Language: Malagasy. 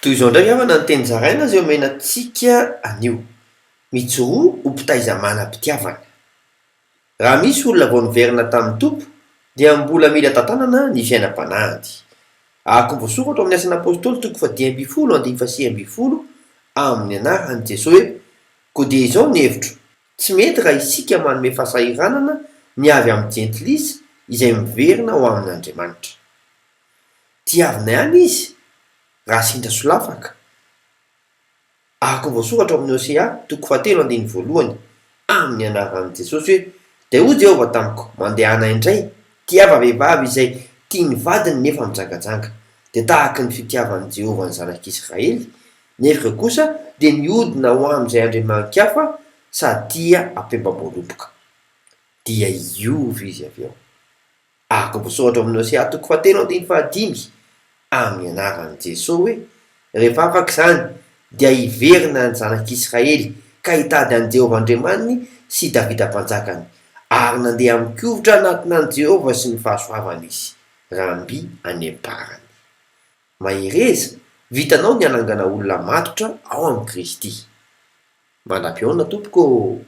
Toy izao ndray avana ny teny zaraina zay omenantsika anio. Mitsoro ho mpitaiza manam-pitiavana. Raha misy olona vao niverina tamin'ny tompo dia mbola mila tantanana ny fiainam-panahdy. Voasoratra amin'ny asan'ny apôstôly toko 10:10 amin'ny anaran'i Jesosy hoe: koa dia izao ny hevitro, tsy mety raha isika manome fahasahiranana ny avy amin'ny jentilisa izay miverina ho amin'Andriamanitra. Tiavina ihany izy raha sindra solafaka. Voasoratra amin'ny Hosea toko 7:1 amin'ny anaran'i Jesosy hoe: dia hoy Jehovah tamiko, mandeha anay indray, tiava vehivavy izay tia ny vadiny nefa mijangajanga, dia tahaka ny fitiavan'i Jehovah ny zanak'Israely, nefa kosa dia niodina ho amin'izay andriaman-kafa sady tia hampembam-boaloboka. Dia iova izy avy eo. Voasoratra amin'ny Hosea toko 7:5 amin'ny anaran'i Jesosy hoe: rehefa afaka izany dia hiverina ny zanak'Israely ka hitady an'i Jehovah Andriamaniny sy Davida mpanjakany, ary nandeha mikovotra anatinan'i Jehovah sy ny fahasoavany izy, ramby any am-parany. Mahireza, vitanao ny anangana olona matotra ao amin'ny Kristy. Manam-pioana tompoko.